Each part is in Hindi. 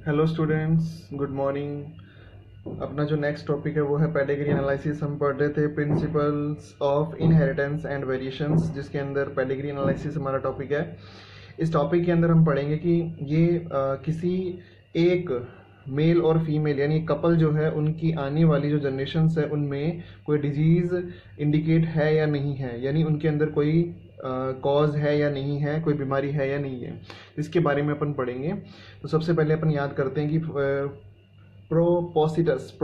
Hello students, good morning. अपना जो नेक्स्ट टॉपिक है वो है पेडिग्री एनालिसिस। हम पढ़ रहे थे principles of inheritance and variations, जिसके अंदर पेडिग्री एनालिसिस हमारा टॉपिक है। इस टॉपिक के अंदर हम पढ़ेंगे कि ये किसी एक मेल और फीमेल यानी कपल जो है उनकी आने वाली जो जनरेशन्स है उनमें कोई डिजीज़ इंडिकेट है या नहीं है, यानी उनके अंदर कोई कॉज है या नहीं है, कोई बीमारी है या नहीं है, इसके बारे में अपन पढ़ेंगे। तो सबसे पहले अपन याद करते हैं कि प्रोपोसिटस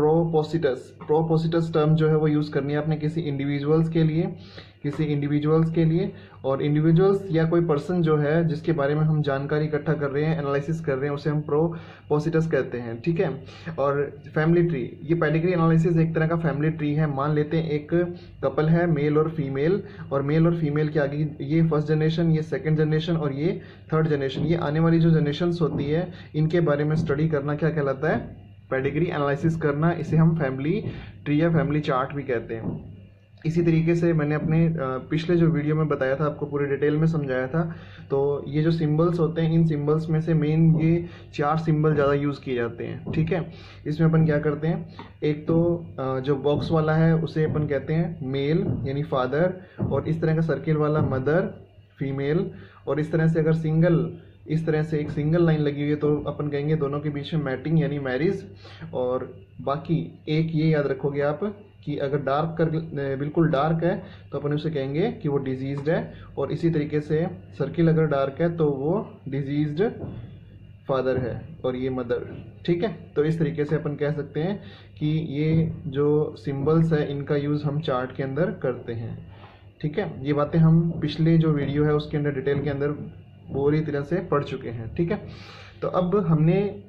टर्म जो है वो यूज़ करनी है आपने किसी इंडिविजुअल्स के लिए और इंडिविजुअल्स या कोई पर्सन जो है जिसके बारे में हम जानकारी इकट्ठा कर रहे हैं, एनालिसिस कर रहे हैं, उसे हम प्रोपोसिटस कहते हैं। ठीक है। और फैमिली ट्री, ये पेडिग्री एनालिसिस एक तरह का फैमिली ट्री है। मान लेते हैं एक कपल है, मेल और फीमेल, और मेल और फीमेल के आगे ये फर्स्ट जनरेशन, ये सेकंड जनरेशन और ये थर्ड जनरेशन, ये आने वाली जो जनरेशन्स होती है इनके बारे में स्टडी करना क्या कहलाता है? पेडिग्री एनालिसिस करना। इसे हम फैमिली ट्री या फैमिली चार्ट भी कहते हैं। इसी तरीके से मैंने अपने पिछले जो वीडियो में बताया था, आपको पूरे डिटेल में समझाया था। तो ये जो सिंबल्स होते हैं, इन सिंबल्स में से मेन ये 4 सिंबल ज़्यादा यूज़ किए जाते हैं। ठीक है। इसमें अपन क्या करते हैं, एक तो जो बॉक्स वाला है उसे अपन कहते हैं मेल यानी फादर, और इस तरह का सर्किल वाला मदर फीमेल, और इस तरह से अगर इस तरह से एक सिंगल लाइन लगी हुई है तो अपन कहेंगे दोनों के बीच में मैटिंग यानी मैरिज। और बाकी एक ये याद रखोगे आप कि अगर बिल्कुल डार्क है तो अपन उसे कहेंगे कि वो डिजीज्ड है, और इसी तरीके से सर्किल अगर डार्क है तो वो डिजीज्ड फादर है और ये मदर। ठीक है। तो इस तरीके से अपन कह सकते हैं कि ये जो सिंबल्स है इनका यूज़ हम चार्ट के अंदर करते हैं। ठीक है। ये बातें हम पिछले जो वीडियो है उसके अंदर डिटेल के अंदर पूरी तरह से पढ़ चुके हैं। ठीक है। तो अब हमने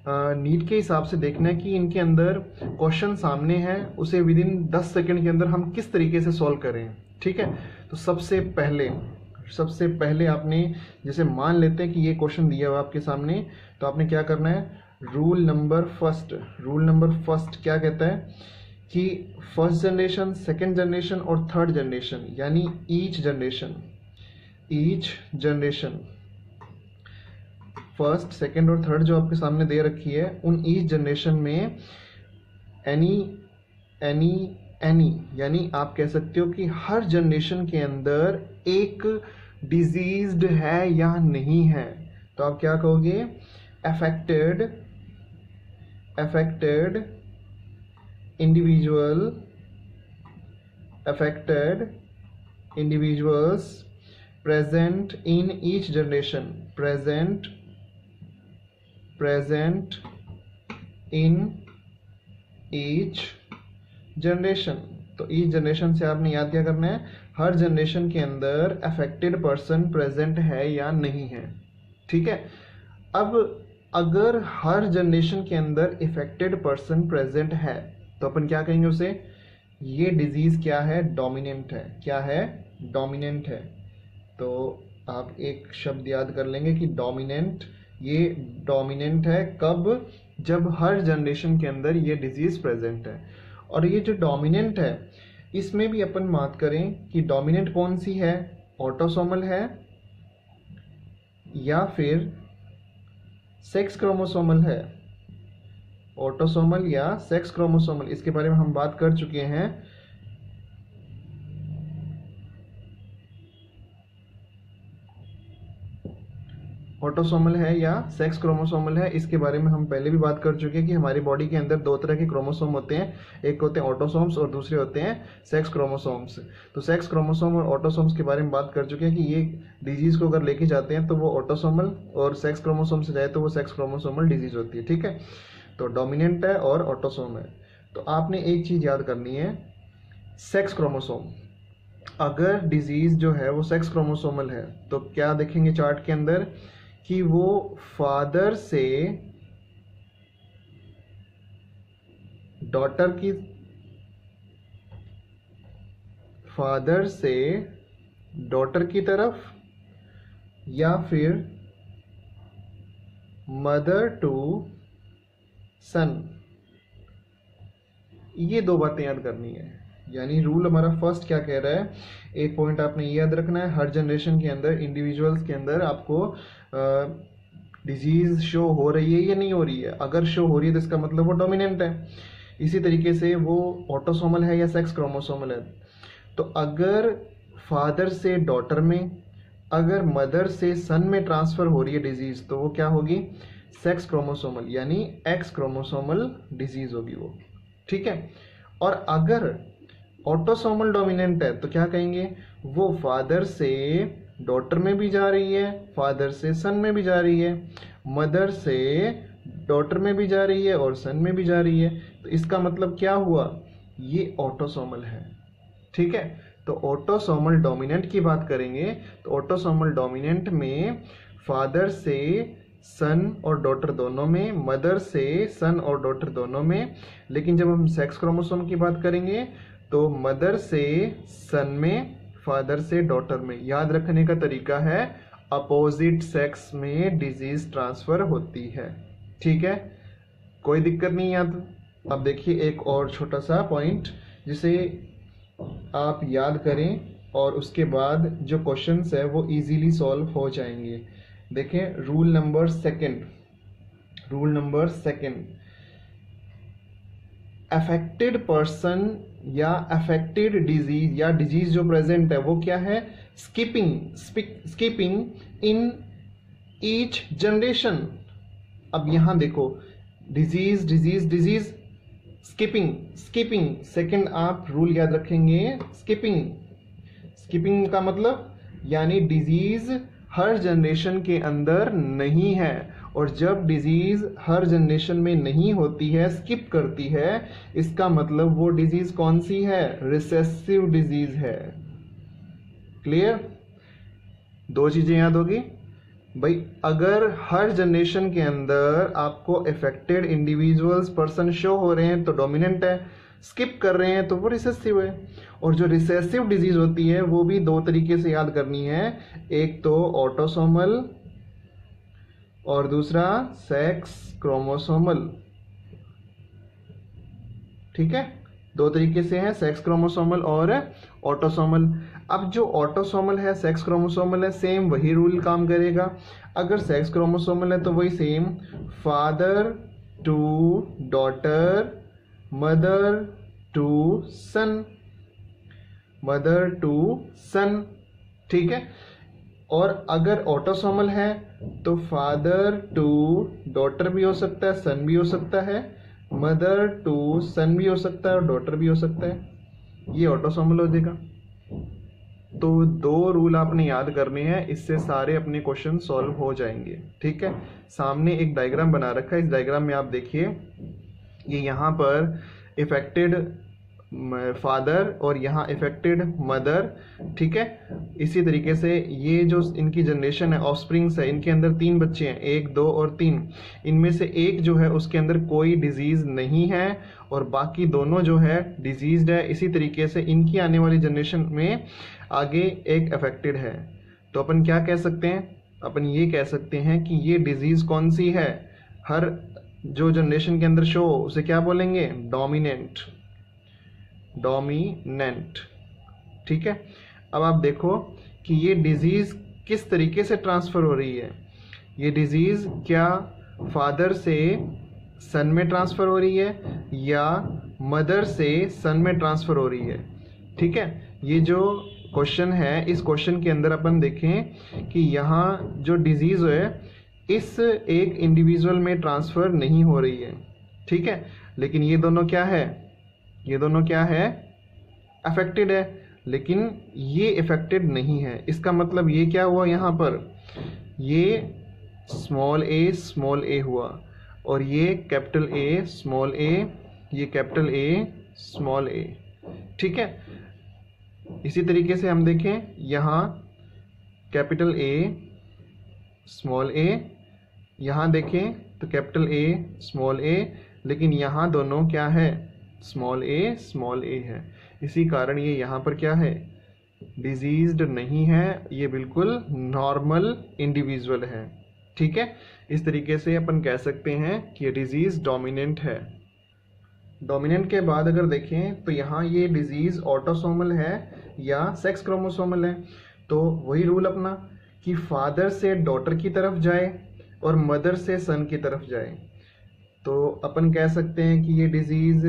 नीट के हिसाब से देखना है कि इनके अंदर क्वेश्चन सामने है, उसे विद इन 10 सेकंड के अंदर हम किस तरीके से सॉल्व करें। ठीक है। तो सबसे पहले आपने, जैसे मान लेते हैं कि ये क्वेश्चन दिया हुआ आपके सामने, तो आपने क्या करना है, रूल नंबर फर्स्ट क्या कहता है कि फर्स्ट जनरेशन, सेकेंड जनरेशन और थर्ड जनरेशन, यानी ईच जनरेशन फर्स्ट, सेकेंड और थर्ड जो आपके सामने दे रखी है, उन ईच जनरेशन में एनी यानी आप कह सकते हो कि हर जनरेशन के अंदर एक डिजीज्ड है या नहीं है। तो आप क्या कहोगे, affected individuals present in each generation, present in each generation। तो ईच जनरेशन से आपने याद क्या करना है, हर जनरेशन के अंदर अफेक्टेड पर्सन प्रेजेंट है या नहीं है। ठीक है। अब अगर हर जनरेशन के अंदर इफेक्टेड पर्सन प्रेजेंट है तो अपन क्या कहेंगे उसे, ये डिजीज क्या है, डोमिनेंट है। तो आप एक शब्द याद कर लेंगे कि डोमिनेंट, ये डोमिनेंट है कब, जब हर जनरेशन के अंदर ये डिजीज प्रेजेंट है। और ये जो डोमिनेंट है इसमें भी अपन बात करें कि डोमिनेंट कौन सी है, ऑटोसोमल है या फिर सेक्स क्रोमोसोमल है। ऑटोसोमल या सेक्स क्रोमोसोमल, इसके बारे में हम बात कर चुके हैं। ऑटोसोमल है या सेक्स क्रोमोसोमल है, इसके बारे में हम पहले भी बात कर चुके हैं कि हमारी बॉडी के अंदर 2 तरह के क्रोमोसोम होते हैं, एक होते हैं ऑटोसोम्स और दूसरे होते हैं सेक्स क्रोमोसोम्स। तो सेक्स क्रोमोसोम और ऑटोसोम्स के बारे में बात कर चुके हैं कि ये डिजीज को अगर लेके जाते हैं तो वो ऑटोसोमल, और सेक्स क्रोमोसोम से जाए तो वो सेक्स क्रोमोसोमल डिजीज होती है। ठीक है। तो डोमिनेंट है और ऑटोसोम है। तो आपने एक चीज याद करनी है, सेक्स क्रोमोसोम, अगर डिजीज जो है वो सेक्स क्रोमोसोमल है तो क्या देखेंगे चार्ट के अंदर कि वो फादर से डॉटर की तरफ या फिर मदर टू सन, ये 2 बातें याद करनी है। यानी रूल हमारा फर्स्ट क्या कह रहा है, एक पॉइंट आपने ये याद रखना है, हर जनरेशन के अंदर, इंडिविजुअल्स के अंदर आपको डिजीज शो हो रही है या नहीं हो रही है। अगर शो हो रही है तो इसका मतलब वो डोमिनेंट है। इसी तरीके से वो ऑटोसोमल है या सेक्स क्रोमोसोमल है। तो अगर फादर से डॉटर में, अगर मदर से सन में ट्रांसफर हो रही है डिजीज, तो वो क्या होगी, सेक्स क्रोमोसोमल यानी एक्स क्रोमोसोमल डिजीज होगी वो, ठीक है। और अगर ऑटोसोमल डोमिनेंट है तो क्या कहेंगे, वो फादर से डॉटर में भी जा रही है, फादर से सन में भी जा रही है, मदर से डॉटर में भी जा रही है और सन में भी जा रही है। तो इसका मतलब क्या हुआ, ये ऑटोसोमल है, ठीक है। तो ऑटोसोमल डोमिनेंट की बात करेंगे तो ऑटोसोमल डोमिनेंट में फादर से सन और डॉटर दोनों में, मदर से सन और डॉटर दोनों में। लेकिन जब हम सेक्स क्रोमोसोम की बात करेंगे तो मदर से सन में, फादर से डॉटर में। याद रखने का तरीका है, अपोजिट सेक्स में डिजीज ट्रांसफर होती है, ठीक है। कोई दिक्कत नहीं याद। अब देखिए एक और छोटा सा पॉइंट जिसे आप याद करें और उसके बाद जो क्वेश्चंस है वो इजीली सॉल्व हो जाएंगे। देखें rule number second, affected person या अफेक्टेड डिजीज या डिजीज जो प्रेजेंट है वो क्या है, स्किपिंग इन ईच जनरेशन। अब यहां देखो डिजीज स्किपिंग सेकंड आप रूल याद रखेंगे, स्किपिंग का मतलब यानी डिजीज हर जनरेशन के अंदर नहीं है। और जब डिजीज हर जनरेशन में नहीं होती है, स्किप करती है, इसका मतलब वो डिजीज कौन सी है, रिसेसिव डिजीज है। क्लियर, दो चीजें याद होगी भाई। अगर हर जनरेशन के अंदर आपको अफेक्टेड इंडिविजुअल्स पर्सन शो हो रहे हैं तो डोमिनेंट है, स्किप कर रहे हैं तो वो रिसेसिव है। और जो रिसेसिव डिजीज होती है वो भी दो तरीके से याद करनी है, एक तो ऑटोसोमल और दूसरा सेक्स क्रोमोसोमल, ठीक है। दो तरीके से है, सेक्स क्रोमोसोमल और ऑटोसोमल। अब जो ऑटोसोमल है, सेक्स क्रोमोसोमल है, सेम वही रूल काम करेगा। अगर सेक्स क्रोमोसोमल है तो वही same, father to daughter, mother to son, ठीक है। और अगर ऑटोसोमल है तो फादर टू डॉटर भी हो सकता है, सन भी हो सकता है, मदर टू सन भी हो सकता है और डॉटर भी हो सकता है। ये ऑटोसोमल हो जाएगा। तो दो रूल आपने याद करने हैं, इससे सारे अपने क्वेश्चन सॉल्व हो जाएंगे, ठीक है। सामने एक डायग्राम बना रखा है, इस डायग्राम में आप देखिए ये यहाँ पर इफेक्टेड फादर और यहाँ इफेक्टेड मदर, ठीक है। इसी तरीके से ये जो इनकी जनरेशन है, ऑफस्प्रिंग्स है, इनके अंदर 3 बच्चे हैं, 1, 2 और 3। इनमें से एक जो है उसके अंदर कोई डिजीज नहीं है और बाकी दोनों जो है डिजीज्ड है। इसी तरीके से इनकी आने वाली जनरेशन में आगे एक अफेक्टेड है। तो अपन क्या कह सकते हैं, अपन ये कह सकते हैं कि ये डिजीज कौन सी है, हर जो जनरेशन के अंदर शो उसे क्या बोलेंगे, डोमिनेंट, ठीक है। अब आप देखो कि ये डिजीज किस तरीके से ट्रांसफर हो रही है। ये डिजीज क्या फादर से सन में ट्रांसफर हो रही है या मदर से सन में ट्रांसफर हो रही है, ठीक है। ये जो क्वेश्चन है, इस क्वेश्चन के अंदर अपन देखें कि यहाँ जो डिजीज है इस एक इंडिविजुअल में ट्रांसफर नहीं हो रही है, ठीक है। लेकिन ये दोनों क्या है, अफेक्टेड है, लेकिन ये अफेक्टेड नहीं है। इसका मतलब ये क्या हुआ, यहाँ पर ये स्मॉल ए हुआ और ये कैपिटल ए स्मॉल ए, ये कैपिटल ए स्मॉल ए, ठीक है। इसी तरीके से हम देखें यहाँ कैपिटल ए स्मॉल ए, यहाँ देखें तो कैपिटल ए स्मॉल ए, लेकिन यहाँ दोनों क्या है, स्मॉल ए है। इसी कारण ये यहाँ पर क्या है, डिजीज्ड नहीं है, ये बिल्कुल नॉर्मल इंडिविजुअल है, ठीक है। इस तरीके से अपन कह सकते हैं कि ये डिजीज डोमिनेंट है। डोमिनेंट के बाद अगर देखें तो यहाँ ये डिजीज ऑटोसोमल है या सेक्स क्रोमोसोमल है। तो वही रूल अपना कि फादर से डॉटर की तरफ जाए और मदर से सन की तरफ जाए, तो अपन कह सकते हैं कि ये डिजीज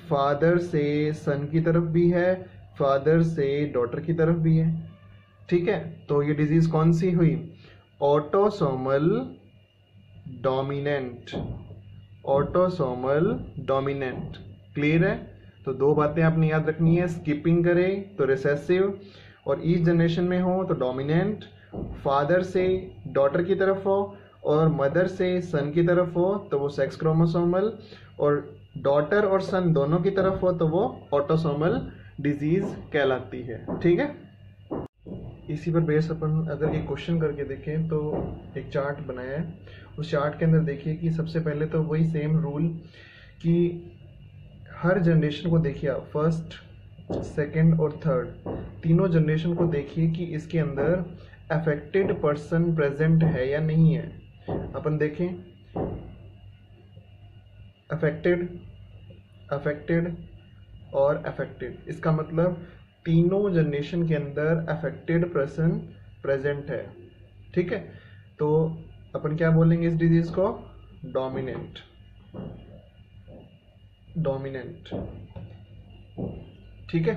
फादर से सन की तरफ भी है, फादर से डॉटर की तरफ भी है। ठीक है, तो ये डिजीज कौन सी हुई? Autosomal dominant, autosomal dominant. Clear है? तो दो बातें आपने याद रखनी है, स्किपिंग करें तो रिसेसिव, और ईच जनरेशन में हो तो डोमिनेंट, फादर से डॉटर की तरफ हो और मदर से सन की तरफ हो तो वो सेक्स क्रोमोसोमल, और डॉटर और सन दोनों की तरफ हो तो वो ऑटोसोमल डिजीज कहलाती है। ठीक है, इसी पर बेस अपन अगर एक क्वेश्चन करके देखें तो एक चार्ट बनाया है, उस चार्ट के अंदर देखिए कि सबसे पहले तो वही सेम रूल कि हर जनरेशन को देखिए आप, फर्स्ट सेकंड और थर्ड तीनों जनरेशन को देखिए कि इसके अंदर अफेक्टेड पर्सन प्रेजेंट है या नहीं है। अपन देखें, अफेक्टेड, अफेक्टेड और अफेक्टेड, इसका मतलब तीनों जनरेशन के अंदर अफेक्टेड पर्सन प्रेजेंट है। ठीक है, तो अपन क्या बोलेंगे इस डिजीज को? Dominant, dominant. ठीक है,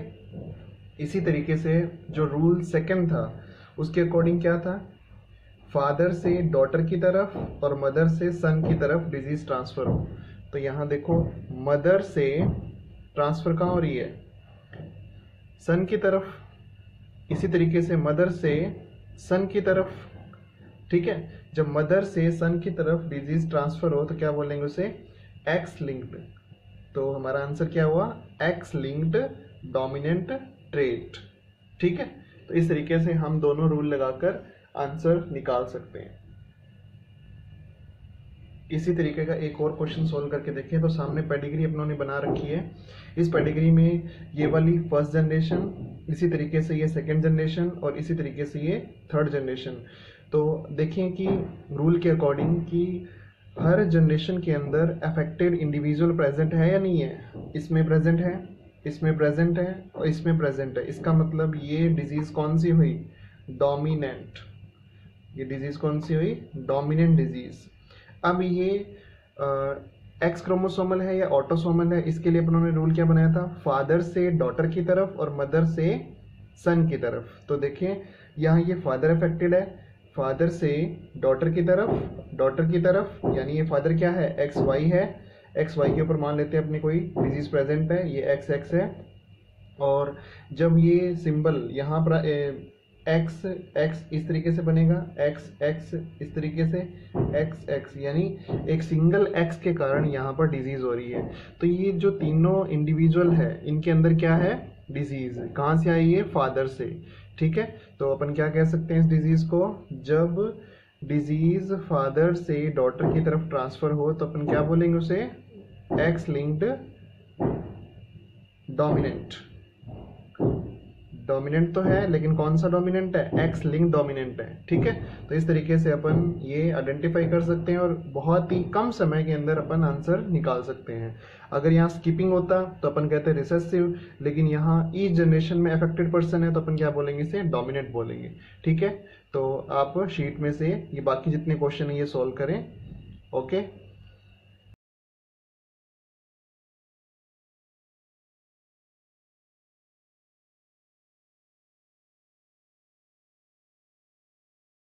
इसी तरीके से जो रूल सेकंड था उसके अकॉर्डिंग क्या था? फादर से डॉटर की तरफ और मदर से सन की तरफ डिजीज ट्रांसफर हो। तो यहाँ देखो, मदर से ट्रांसफर कहाँ हो रही है? सन की तरफ। इसी तरीके से मदर से सन की तरफ। ठीक है, जब मदर से सन की तरफ डिजीज ट्रांसफर हो तो क्या बोलेंगे उसे? X linked. तो हमारा आंसर क्या हुआ? X linked dominant trait. ठीक है, तो इस तरीके से हम दोनों रूल लगाकर आंसर निकाल सकते हैं। इसी तरीके का एक और क्वेश्चन सोल्व करके देखें तो सामने पेडिग्री अपनों ने बना रखी है। इस पेडिग्री में ये वाली फर्स्ट जनरेशन, इसी तरीके से ये सेकंड जनरेशन और इसी तरीके से ये थर्ड जनरेशन। तो देखें कि रूल के अकॉर्डिंग कि हर जनरेशन के अंदर अफेक्टेड इंडिविजुअल प्रेजेंट है या नहीं है। इसमें प्रेजेंट है, इसमें प्रेजेंट है और इसमें प्रेजेंट है। इसका मतलब ये डिजीज कौन सी हुई? डोमिनेंट। ये डिजीज कौन सी हुई? Dominant disease. अब ये एक्स क्रोमोसोमल है या ऑटोसोमल है, इसके लिए अपनों ने रूल क्या बनाया था? फादर से डॉटर की तरफ और मदर से सन की तरफ। तो देखें यहाँ ये फादर अफेक्टेड है, फादर से डॉटर की तरफ, डॉटर की तरफ, यानी ये फादर क्या है? एक्स वाई है। एक्स वाई के ऊपर मान लेते हैं अपने कोई डिजीज प्रेजेंट है, ये एक्स एक्स है। और जब ये सिंबल यहाँ पर एक्स एक्स इस तरीके से बनेगा, एक्स एक्स इस तरीके से, एक्स एक्स, यानी एक सिंगल एक्स के कारण यहाँ पर डिजीज हो रही है। तो ये जो तीनों इंडिविजुअल है इनके अंदर क्या है? डिजीज। कहाँ से आई है? फादर से। ठीक है, तो अपन क्या कह सकते हैं इस डिजीज को? जब डिजीज फादर से डॉटर की तरफ ट्रांसफर हो तो अपन क्या बोलेंगे उसे? X linked dominant. डोमिनेंट तो है लेकिन कौन सा डोमिनेंट है? एक्स लिंक डोमिनेंट है। ठीक है, तो इस तरीके से अपन ये आइडेंटिफाई कर सकते हैं और बहुत ही कम समय के अंदर अपन आंसर निकाल सकते हैं। अगर यहाँ स्किपिंग होता तो अपन कहते हैं रिसेसिव, लेकिन यहाँ ईच जनरेशन में अफेक्टेड पर्सन है तो अपन क्या बोलेंगे? इसे डोमिनेंट बोलेंगे। ठीक है, तो आप शीट में से ये बाकी जितने क्वेश्चन है ये सॉल्व करें। ओके।